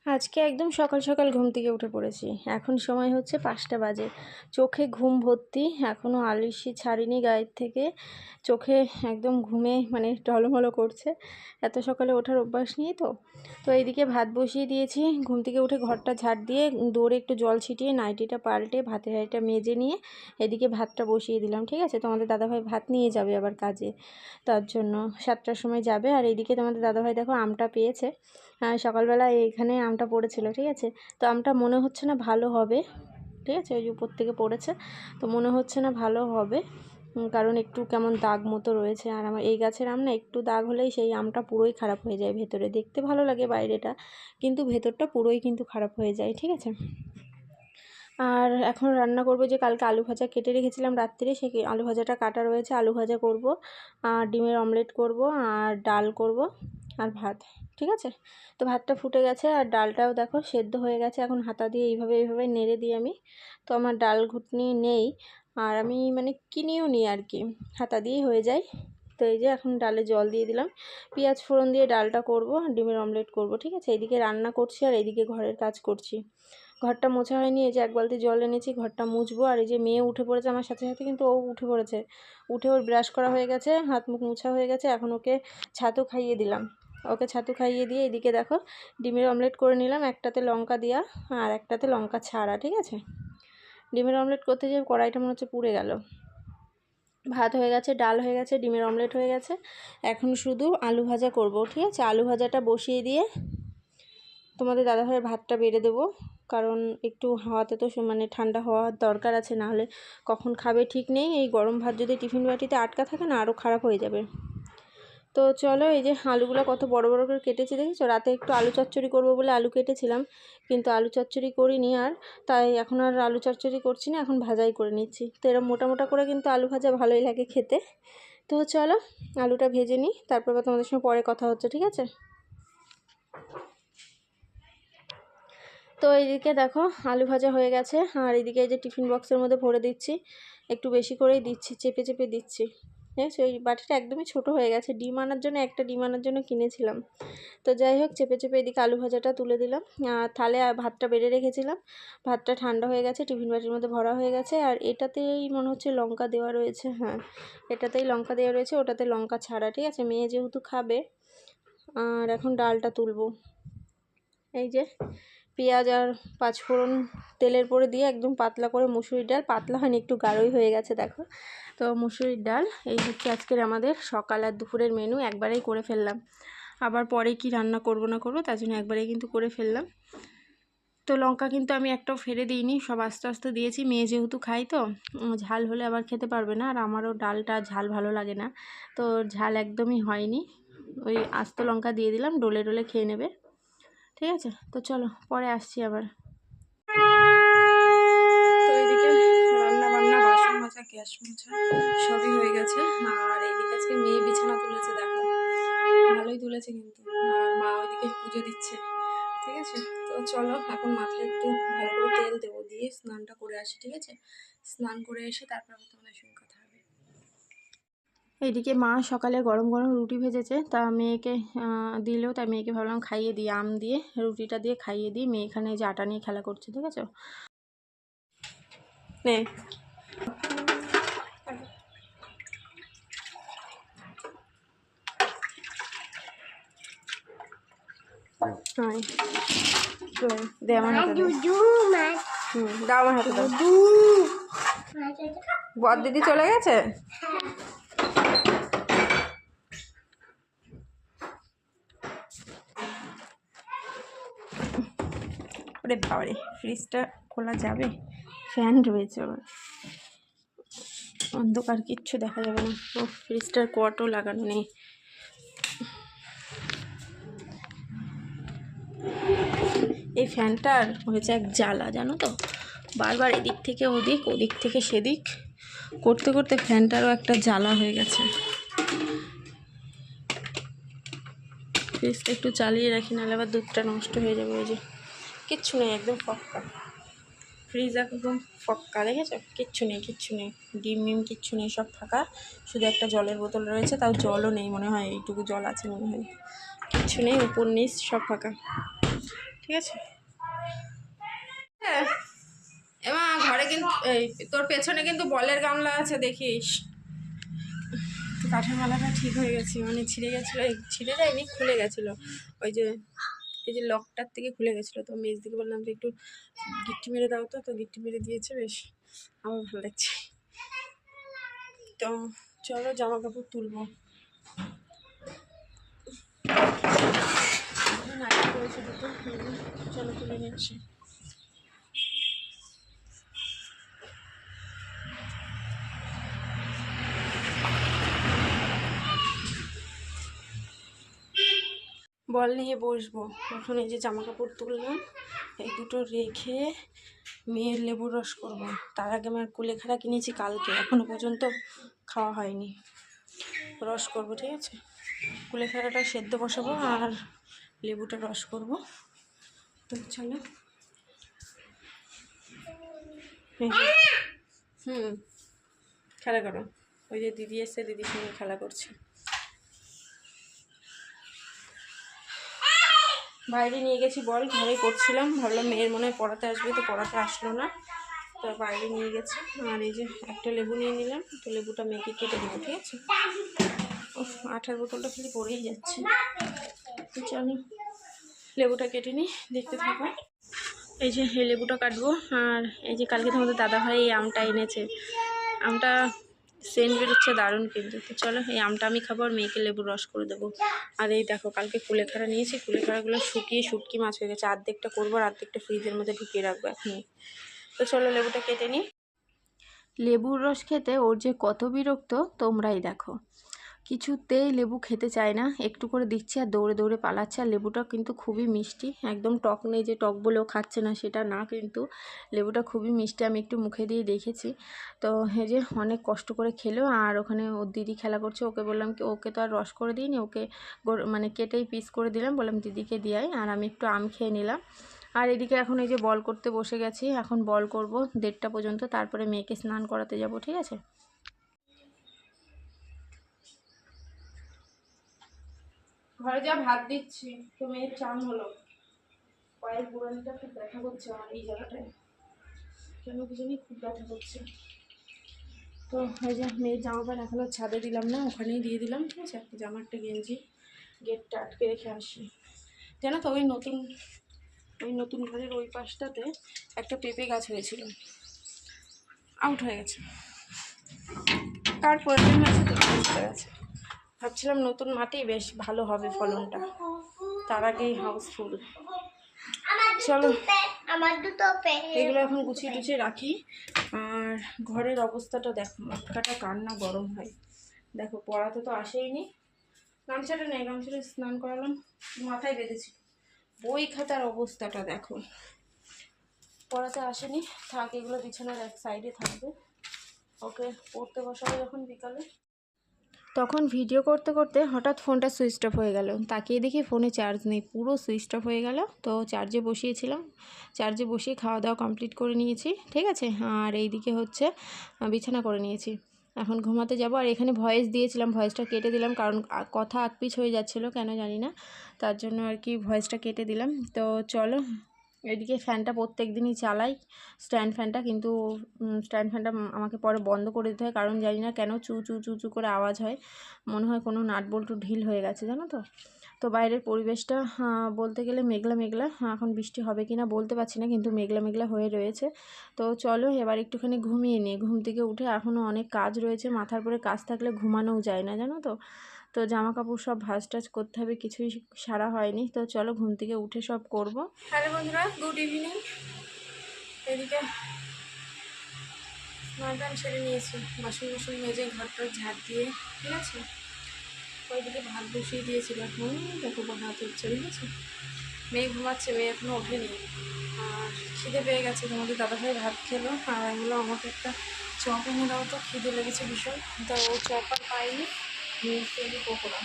আজকে একদম সকাল সকাল ঘুম থেকে উঠে পড়েছি। এখন সময় হচ্ছে 5টা বাজে। চোখে ঘুম ভর্তি, এখনও আলিশি ছাড়িনি গায়ের থেকে। চোখে একদম ঘুমে মানে টলমলো করছে। এত সকালে ওঠার অভ্যাস নেই তো। এইদিকে ভাত বসিয়ে দিয়েছি। ঘুম থেকে উঠে ঘরটা ঝাড় দিয়ে দৌড়ে একটু জল ছিটিয়ে নাইটিটা পাল্টে ভাতের হাঁড়িটা মেজে নিয়ে এদিকে ভাতটা বসিয়ে দিলাম। ঠিক আছে, তোমাদের দাদাভাই ভাত নিয়ে যাবে আবার কাজে, তার জন্য 7টার সময় যাবে। আর এইদিকে তোমাদের দাদাভাই দেখো আমটা পেয়েছে। সকালবেলা এইখানে আমটা পড়েছিল, ঠিক আছে। তো আমটা মনে হচ্ছে না ভালো হবে, ঠিক আছে, ওই যে উপর থেকে পড়েছে, তো মনে হচ্ছে না ভালো হবে, কারণ একটু কেমন দাগ মতো রয়েছে। আর আমার এই গাছের আম না, একটু দাগ হলেই সেই আমটা পুরোই খারাপ হয়ে যায়। ভেতরে দেখতে ভালো লাগে বাইরেটা, কিন্তু ভেতরটা পুরোই কিন্তু খারাপ হয়ে যায়, ঠিক আছে। আর এখন রান্না করব যে কালকে আলু ভাজা কেটে রেখেছিলাম রাত্রে, সেই আলু ভাজাটা কাটা রয়েছে। আলু ভাজা করব, আর ডিমের অমলেট করব, আর ডাল করব, আর ভাত, ঠিক আছে। তো ভাতটা ফুটে গেছে আর ডালটাও দেখো সেদ্ধ হয়ে গেছে। এখন হাতা দিয়ে এইভাবে নেড়ে দিই আমি। তো আমার ডাল ঘুটনি নেই, আর আমি মানে কিনেও নিই আর কি, হাতা দিয়েই হয়ে যায়। তো এই যে এখন ডালে জল দিয়ে দিলাম, পেঁয়াজ ফোড়ন দিয়ে ডালটা করব, ডিমের অমলেট করব, ঠিক আছে। এইদিকে রান্না করছি আর এইদিকে ঘরের কাজ করছি। ঘরটা মোছা হয়নি, এই যে এক বালতি জল এনেছি, ঘরটা মুছবো। আর এই যে মেয়ে উঠে পড়েছে আমার সাথে সাথে, কিন্তু ও উঠে পড়েছে। উঠে ওর ব্রাশ করা হয়ে গেছে, হাত মুখ মোছা হয়ে গেছে। এখন ওকে ছাতু খাইয়ে দিলাম। ওকে ছাতু খাইয়ে দিয়ে এদিকে দেখো ডিমের অমলেট করে নিলাম, একটাতে লঙ্কা দেওয়া আর একটাতে লঙ্কা ছাড়া, ঠিক আছে। ডিমের অমলেট করতে যে কড়াইটা মনে হচ্ছে পুড়ে গেল। ভাত হয়ে গেছে, ডাল হয়ে গেছে, ডিমের অমলেট হয়ে গেছে। এখন শুধু আলু ভাজা করব, ঠিক আছে। আলু ভাজাটা বসিয়ে দিয়ে তোমাদের দাদাভাইয়ের ভাতটা বেড়ে দেবো, কারণ একটু হাওয়াতে তো মানে ঠান্ডা হওয়ার দরকার আছে, না হলে কখন খাবে ঠিক নেই। এই গরম ভাত যদি টিফিন বাটিতে আটকা থাকে না, আরও খারাপ হয়ে যাবে। তো চলো, এই যে আলুগুলো কত বড় বড় করে কেটেছি দেখেছো। রাতে একটু আলু চচ্চড়ি করবো বলে আলু কেটেছিলাম, কিন্তু আলু চচ্চড়ি করিনি, আর তাই এখন আর আলু চচ্চড়ি করছি না, এখন ভাজাই করে নিচ্ছি। তো এরকম মোটা মোটা করে কিন্তু আলু ভাজা ভালোই লাগে খেতে। তো চলো আলুটা ভেজে নিই, তারপর তোমাদের সঙ্গে পরে কথা হচ্ছে, ঠিক আছে। তো এইদিকে দেখো আলু ভাজা হয়ে গেছে, আর এদিকে এই যে টিফিন বক্সের মধ্যে ভরে দিচ্ছি, একটু বেশি করেই দিচ্ছি, চেপে চেপে দিচ্ছি। হ্যাঁ, সেই বাটিটা একদমই ছোট হয়ে গেছে, ডিম আনার জন্য, একটা ডিম আনার জন্য কিনেছিলাম। তো যাই হোক, চেপে চেপে এদিকে আলু ভাজাটা তুলে দিলাম। আর থালে ভাতটা বেড়ে রেখেছিলাম, ভাতটা ঠান্ডা হয়ে গেছে, টিফিন বাটির মধ্যে ভরা হয়ে গেছে। আর এটাতেই মনে হচ্ছে লঙ্কা দেওয়া রয়েছে, হ্যাঁ এটাতেই লঙ্কা দেওয়া রয়েছে, ওটাতে লঙ্কা ছাড়া, ঠিক আছে। মেয়ে যেহেতু খাবে। আর এখন ডালটা তুলবো। এই যে পেঁয়াজ আর পাঁচফোড়ন তেলের পরে দিয়ে একদম পাতলা করে মুসুরির ডাল, পাতলা হয়নি, একটু গাঢ়ই হয়ে গেছে দেখো। তো মুসুরির ডাল এই হচ্ছে আজকের আমাদের সকাল আর দুপুরের মেনু, একবারেই করে ফেললাম। আবার পরে কি রান্না করব না করব তার জন্য একবারেই কিন্তু করে ফেললাম। তো লঙ্কা কিন্তু আমি একটাও ফেলে দিইনি, সব আস্তে আস্তে দিয়েছি। মেয়ে যেহেতু খাই, তো ঝাল হলে আবার খেতে পারবে না, আর আমারও ডালটা ঝাল ভালো লাগে না, তো ঝাল একদমই হয়নি। ওই আস্ত লঙ্কা দিয়ে দিলাম, ডলে ডলে খেয়ে নেবে, ঠিক আছে। তো চলো পরে আসছি আবার। তো এইদিকে রান্না বান্না, বাসন মাজা, গ্যাস মোছা সবই হয়ে গেছে। আর এইদিকে আজকে মেয়ে বিছানা তুলেছে, দেখো ভালোই তুলেছে কিন্তু। আর মা ওইদিকে পুজো দিচ্ছে, ঠিক আছে। তো চলো এখন মাথায় একটু ভালো করে তেল দেবো, দিয়ে স্নানটা করে আসি, ঠিক আছে। স্নান করে এসে তারপর তোমাদের সঙ্গে কথা হবে। এইদিকে মা সকালে গরম গরম রুটি ভেজেছে, তা মেয়েকে দিলেও, তাই মেয়েকে ভাবলাম খাইয়ে দিই, আম দিয়ে রুটিটা দিয়ে খাইয়ে দিই। মেয়ে এখানে যে আটা নিয়ে খেলা করছে, ঠিক আছে। নে দে আমার হাতে দে। দাও আমার হাতে দাও। বর দিদি চলে গেছে। ওরে বাবারে, ফ্রিজটা খোলা যাবে? ফ্যান রয়েছে, আবার অন্ধকার, কিচ্ছু দেখা যাবে না। ও ফ্রিজটার কটও লাগানো নেই। এই ফ্যানটার হয়েছে এক জ্বালা, জানো তো, বারবার এদিক থেকে ওদিক, ওদিক থেকে সেদিক করতে করতে ফ্যানটারও একটা জ্বালা হয়ে গেছে। ফ্রিজটা একটু চালিয়ে রাখি, নাহলে আবার দুধটা নষ্ট হয়ে যাবে। ওই যে কিচ্ছু নেই, একদম ফক্কা ফ্রিজ, একদম ফক্কা, দেখেছো, কিচ্ছু নেই, কিচ্ছু নেই, ডিম মিম কিচ্ছু নেই, সব ফাঁকা। শুধু একটা জলের বোতল রয়েছে, তাও জলও নেই মনে হয়, এইটুকু জল আছে মনে হয়, কিচ্ছু নেই, উপর নিচ সব ফাঁকা। ঠিক আছে। এমা ঘরে কিন্তু এই তোর পেছনে কিন্তু বলের গামলা আছে, দেখিস। কাঠের মালাটা ঠিক হয়ে গেছে, মানে ছিঁড়ে গেছিলো, ছিঁড়ে যায়নি, খুলে গেছিলো। ওই যে এই যে লকটার থেকে খুলে গেছিলো, তো মেজদিকে বললাম যে একটু গিট্টি মেরে দাও, তো গিট্টি মেরে দিয়েছে, বেশ আমার ভালো লাগছে। তো চলো জামা কাপড় তুলবো। নাইটি করেছে দুটো, চলো তুলে নিচ্ছি। বল নিয়ে বসবো এখন। এই যে জামা কাপড় তুললাম, এই দুটো রেখে মেয়ের লেবুর রস করব। তার আগে আমার কুলেখাড়া কিনেছি কালকে, এখনো পর্যন্ত খাওয়া হয়নি। রস করব, ঠিক আছে। কুলেখাড়াটা সেদ্ধ বসাবো আর লেবুটা রস করব। তো চলো। খেলা করো। ওই যে দিদি এসছে, দিদির সঙ্গে খেলা করছে। বাইরে নিয়ে গেছি বল, ঘরে করছিলাম, ভাবলাম মেয়ের মনে হয় পড়াতে আসবে, তো পড়াতে আসলো না, তো বাইরে নিয়ে গেছি। আর এই যে একটা লেবু নিয়ে নিলাম, তো লেবুটা মেয়েকে কেটে দেবো, ঠিক আছে। আঠার বোতলটা খালি পড়েই যাচ্ছে। তো চলো লেবুটা কেটে নিই, দেখতে থাকো। এই যে এই লেবুটা কাটবো। আর এই যে কালকে তোমাদের দাদাভাই এই আমটা এনেছে, আমটা সেন্ট বেরোচ্ছে দারুণ কিন্তু। তো চলো এই আমটা আমি খাবো আর মেয়েকে লেবুর রস করে দেবো। আর এই দেখো কালকে কুলেখাড়া নিয়েছি, কুলেখাড়াগুলো শুকিয়ে শুটকি মাছ হয়ে গেছে। অর্ধেকটা করবো আর অর্ধেকটা ফ্রিজের মধ্যে ঢুকিয়ে রাখবো এখনই। তো চলো লেবুটা কেটে নিই। লেবুর রস খেতে ওর যে কত বিরক্ত তোমরাই দেখো। কিছুতেই লেবু খেতে চায় না, একটু করে দিচ্ছি আর দৌড়ে দৌড়ে পালাচ্ছে। আর লেবুটা কিন্তু খুবই মিষ্টি, একদম টক নেই যে টক বলেও খাচ্ছে না সেটা না, কিন্তু লেবুটা খুবই মিষ্টি। আমি একটু মুখে দিয়ে দেখেছি। তো এই যে অনেক কষ্ট করে খেলো। আর ওখানে ওর দিদি খেলা করছে, ওকে বললাম কি, ওকে তো আর রস করে দিইনি, ওকে মানে কেটেই পিস করে দিলাম, বললাম দিদিকে দিয়াই। আর আমি একটু আম খেয়ে নিলাম। আর এদিকে এখন এই যে বল করতে বসে গেছি, এখন বল করব 1:30টা পর্যন্ত, তারপরে মেয়েকে স্নান করাতে যাব, ঠিক আছে। ঘরে যা ভাত দিচ্ছি, তো মেয়ের চান হলো। পায়ের গোড়ালিটা খুব ব্যথা করছে আমার, এই জায়গাটায় কেন কি জানি খুব ব্যথা করছে। তো এই যে মেয়ের জামা প্যান্ট এখনো ছাদে দিলাম না, ওখানেই দিয়ে দিলাম, ঠিক আছে। একটা জামা একটা গেঞ্জি গেটটা আটকে রেখে আসি। জানো তো ওই নতুন ঘরের ওই পাশটাতে একটা পেঁপে গাছ হয়েছিল, আউট হয়ে গেছে। তার প্রয়োজন আছে তো বুঝতে গেছে। ভাবছিলাম নতুন মাটি বেশ ভালো হবে ফলনটা, তার আগেই হাউসফুল। চলো এগুলো এখন গুছিয়ে টুছিয়ে রাখি। আর ঘরের অবস্থাটা দেখো, মাথাটা কান্না গরম হয়। দেখো পড়াতে তো আসেইনি, গামছাটা নেই, গামছাটা স্নান করালাম, মাথায় বেঁধেছি। বই খাতার অবস্থাটা দেখো, পড়াতে আসেনি, থাক এগুলো বিছানার এক সাইডে থাকবে। ওকে পড়তে বসাবো যখন বিকালে। তখন ভিডিও করতে করতে হঠাৎ ফোনটা সুইচ অফ হয়ে গেল, তাকিয়ে দেখি ফোনে চার্জ নেই, পুরো সুইচ অফ হয়ে গেল। তো চার্জে বসিয়েছিলাম, চার্জে বসিয়ে খাওয়া দাওয়া কমপ্লিট করে নিয়েছি, ঠিক আছে। আর এইদিকে হচ্ছে বিছানা করে নিয়েছি, এখন ঘুমাতে যাব। আর এখানে ভয়েস দিয়েছিলাম, ভয়েসটা কেটে দিলাম, কারণ কথা আকপিচ হয়ে যাচ্ছিলো কেন জানি না, তার জন্য আর কি ভয়েসটা কেটে দিলাম। তো চলো এদিকে ফ্যানটা প্রত্যেক দিনই চালাই, স্ট্যান্ড ফ্যানটা, কিন্তু স্ট্যান্ড ফ্যানটা আমাকে পরে বন্ধ করে দিতে হয়, কারণ জানি না কেন চু চু চু চু করে আওয়াজ হয়, মনে হয় কোনো নাট বল্টু ঢিল হয়ে গেছে, জানো তো। তো বাইরের পরিবেশটা বলতে গেলে মেঘলা মেঘলা, এখন বৃষ্টি হবে কি না বলতে পারছি না, কিন্তু মেঘলা মেঘলা হয়ে রয়েছে। তো চলো এবার একটুখানি ঘুমিয়ে নিই। ঘুম থেকে উঠে এখনও অনেক কাজ রয়েছে, মাথার পরে কাজ থাকলে ঘুমানোও যায় না, জানো তো। তো জামা কাপড় সব ভাঁজ টাজ করতে হবে, কিছুই সারা হয়নি। তো চলো ঘুম থেকে উঠে সব করব। হ্যালো বন্ধুরা, গুড ইভিনিং। এদিকে স্নান ছেড়ে নিয়েছি, বাসন বাসন মেজে ঘরটা ঝাড় দিয়ে, ঠিক আছে। ওইদিকে ভাত বসিয়ে দিয়েছিল, এখন দেখো ভাত হচ্ছে, ঠিক আছে। মেয়ে ঘুমাচ্ছে, মেয়ে এখনও ওঠেনি। আর খিদে পেয়ে গেছে, তোমাদের দাদাভাই ভাত খেলো, আর এগুলো আমাকে একটা চপ এনে দাও, তো খিদে লেগেছে ভীষণ। তো ও চপ আর পাইনি, নিয়েছি এই পকোড়া,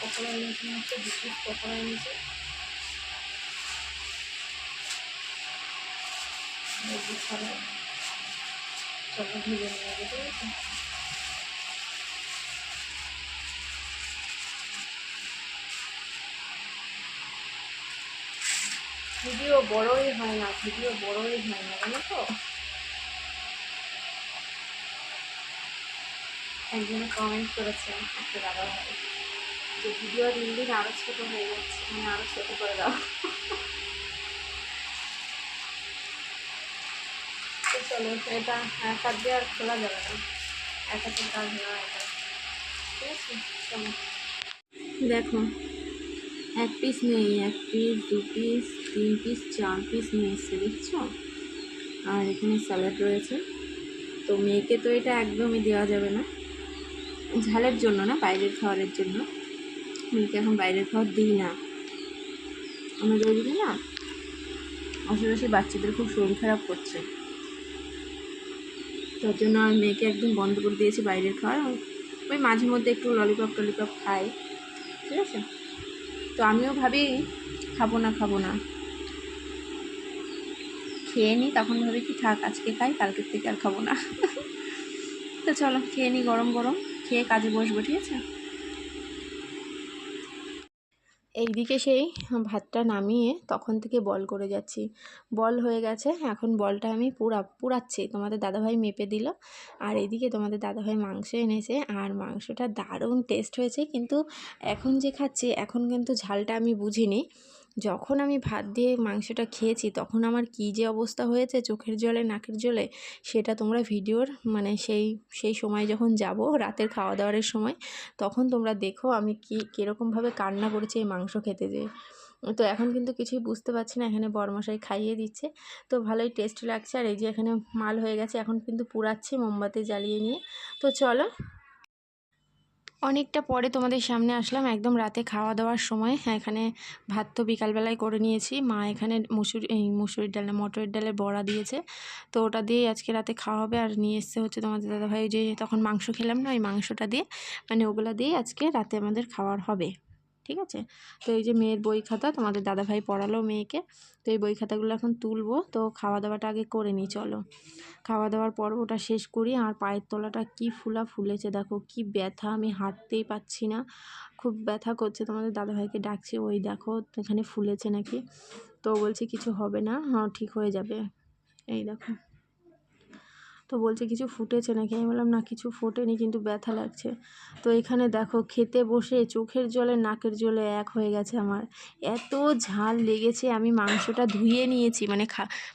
পকোড়া এনেছি, হচ্ছে 2 পিস পকোড়া এনেছি। চলো ভেজে নিয়ে যাবে, ঠিক আছে। ভিডিও বড়ই হয় না, জানো তো। একজনে কমেন্ট করেছে একটা দাদা ভাই যে ভিডিও দিন দিন আরও ছোটো হয়ে যাচ্ছে, মানে আরও ছোটো করে দাও। তো চলো, এটা এক হাত দিয়ে আর খোলা যাবে না, এক হাতের কাজ না এটা, ঠিক আছে। চলো দেখো, এক পিস নেই, এক পিস, দু পিস, তিন পিস, চার পিস নিয়ে এসছে, দেখছো। আর এখানে স্যালাড রয়েছে। তো মেয়েকে তো এটা একদমই দেওয়া যাবে না, ঝালের জন্য না, বাইরের খাবারের জন্য। মেয়েকে এখন বাইরের খাবার দিই না, আমরা যদি দিই না আশেপাশে বাচ্চাদের খুব শরীর খারাপ করছে, তার জন্য আর মেয়েকে একদম বন্ধ করে দিয়েছি বাইরের খাওয়ার। ওই মাঝে মধ্যে একটু ললিপপ টলিপপ খাই, ঠিক আছে। তো আমিও ভাবি খাবো না, খেয়ে নিই, তখন ভাবি কি থাক আজকে খাই, কালকের থেকে আর খাবো না। তো চলো খেয়ে নিই, গরম গরম খেয়ে কাজে বসবো, ঠিক আছে। এইদিকে সেই ভাতটা নামিয়ে তখন থেকে বল করে যাচ্ছি, বল হয়ে গেছে, এখন বলটা আমি পুরাচ্ছি। তোমাদের দাদাভাই মেপে দিল, আর এইদিকে তোমাদের দাদাভাই মাংস এনেছে, আর মাংসটা দারুণ টেস্ট হয়েছে। কিন্তু এখন যে খাচ্ছি, এখন কিন্তু ঝালটা আমি বুঝিনি। যখন আমি ভাত দিয়ে মাংসটা খেয়েছি তখন আমার কী যে অবস্থা হয়েছে চোখের জলে নাকের জলে, সেটা তোমরা ভিডিওর মানে সেই সময় যখন যাব রাতের খাওয়া দাওয়ার সময়, তখন তোমরা দেখো আমি কীরকমভাবে কান্না করেছি এই মাংস খেতে যেয়ে। তো এখন কিন্তু কিছুই বুঝতে পারছি না, এখানে বরমশাই খাইয়ে দিচ্ছে, তো ভালোই টেস্ট লাগছে। আর এই যে এখানে মাল হয়ে গেছে, এখন কিন্তু পুরাচ্ছি মোমবাতি জ্বালিয়ে নিয়ে। তো চলো, অনেকটা পরে তোমাদের সামনে আসলাম, একদম রাতে খাওয়া দাওয়ার সময়। হ্যাঁ, এখানে ভাত তো বিকালবেলায় করে নিয়েছি, মা এখানে মুসুরির ডাল না মটরের ডালের বড়া দিয়েছে, তো ওটা দিয়েই আজকে রাতে খাওয়া হবে। আর নিয়ে এসছে হচ্ছে তোমাদের দাদাভাই, যে তখন মাংস খেলাম না, ওই মাংসটা দিয়ে মানে ওগুলা দিয়ে আজকে রাতে আমাদের খাওয়ার হবে, ঠিক আছে। তো এই যে মেয়ের বই খাতা তোমাদের দাদাভাই পড়ালো মেয়েকে, তো এই বই খাতাগুলো এখন তুলবো। তো খাওয়া দাওয়াটা আগে করে নিই, চলো। খাওয়া দাওয়ার পর ওটা শেষ করি। আর পায়ের তলাটা কি ফুলেছে দেখো, কি ব্যথা, আমি হাঁটতেই পাচ্ছি না, খুব ব্যথা করছে। তোমাদের দাদাভাইকে ডাকছি, ওই দেখো এখানে ফুলেছে নাকি, তো বলছে কিছু হবে না, হ্যাঁ ঠিক হয়ে যাবে, এই দেখো। তো বলছে কিছু ফুটেছে নাকি, আমি বললাম না কিছু ফোটেনি, কিন্তু ব্যথা লাগছে। তো এখানে দেখো খেতে বসে চোখের জলে নাকের জলে এক হয়ে গেছে আমার, এত ঝাল লেগেছে। আমি মাংসটা ধুয়ে নিয়েছি,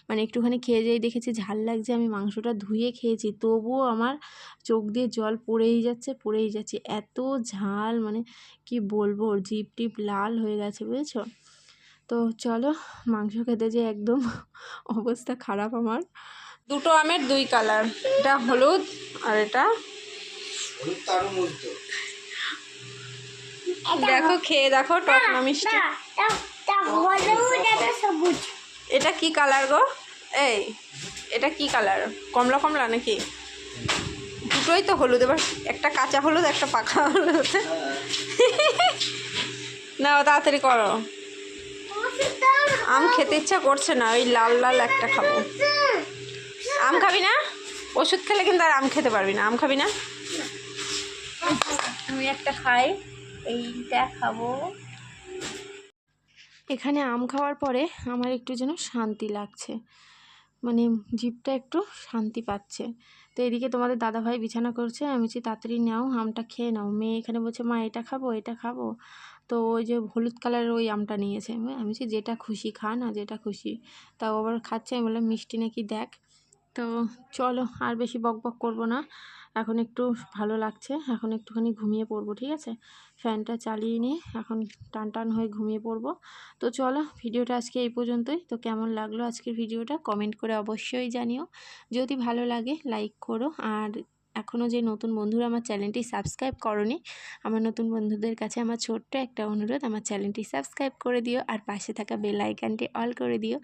মানে একটুখানি খেয়ে যেয়ে দেখেছি ঝাল লাগছে, আমি মাংসটা ধুয়ে খেয়েছি, তবুও আমার চোখ দিয়ে জল পড়েই যাচ্ছে, এত ঝাল, মানে কি বলবো, জিভ টিপ লাল হয়ে গেছে, বুঝেছো। তো চলো, মাংস খেতে যে একদম অবস্থা খারাপ আমার। দুটো আমের দুই কালার, এটা হলুদ আর এটা দেখো, খেয়ে দেখো, টক না মিষ্টি। এটা কি কালার গো? এই এটা কি কালার, কমলা কমলা নাকি? দুটোই তো হলুদ, এবার একটা কাঁচা হলুদ একটা পাকা হলুদ। না তাড়াতাড়ি করো, আম খেতে ইচ্ছা করছে না, ওই লাল লাল একটা খাবো। আম খাবি না? ওষুধ খেলে কিন্তু আর আম খেতে পারবি না, আম খাবি না? আমি একটা খাই, এইটা খাবো। এখানে আম খাওয়ার পরে আমার একটু যেন শান্তি লাগছে, মানে জিভটা একটু শান্তি পাচ্ছে। তো এদিকে তোমাদের দাদাভাই বিছানা করছে, আমি বলছি তাড়াতাড়ি নাও আমটা খেয়ে নাও। মেয়ে এখানে বলছে মা এটা খাবো, তো ওই যে হলুদ কালারের ওই আমটা নিয়েছে। আমি বলছি যেটা খুশি খা না, যেটা খুশি। তাও আবার খাচ্ছে, আমি বললাম মিষ্টি নাকি দেখ। তো চলো আর বেশি বকবক করব না, এখন একটু ভালো লাগছে, এখন একটুখানি ঘুমিয়ে পড়বো, ঠিক আছে। ফ্যানটা চালিয়ে নিয়ে এখন টান হয়ে ঘুমিয়ে পড়বো। তো চলো, ভিডিওটা আজকে এই পর্যন্তই। তো কেমন লাগলো আজকের ভিডিওটা কমেন্ট করে অবশ্যই জানিও, যদি ভালো লাগে লাইক করো। আর এখনও যে নতুন বন্ধুরা আমার চ্যানেলটি সাবস্ক্রাইব করোনি, আমার নতুন বন্ধুদের কাছে আমার ছোট্ট একটা অনুরোধ, আমার চ্যানেলটি সাবস্ক্রাইব করে দিও, আর পাশে থাকা বেল আইকনটি অল করে দিও।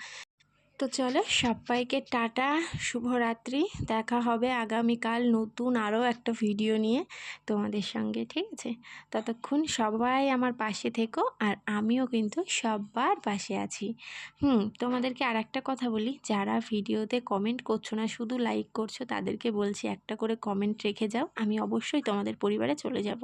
তো চলো সবাইকে টাটা, শুভরাত্রি, দেখা হবে আগামীকাল নতুন আরও একটা ভিডিও নিয়ে তোমাদের সঙ্গে, ঠিক আছে। ততক্ষণ সবাই আমার পাশে থেকো, আর আমিও কিন্তু সবার পাশে আছি। তোমাদেরকে আর একটা কথা বলি, যারা ভিডিওতে কমেন্ট করছো না, শুধু লাইক করছো, তাদেরকে বলছি একটা করে কমেন্ট রেখে যাও, আমি অবশ্যই তোমাদের পরিবারে চলে যাব।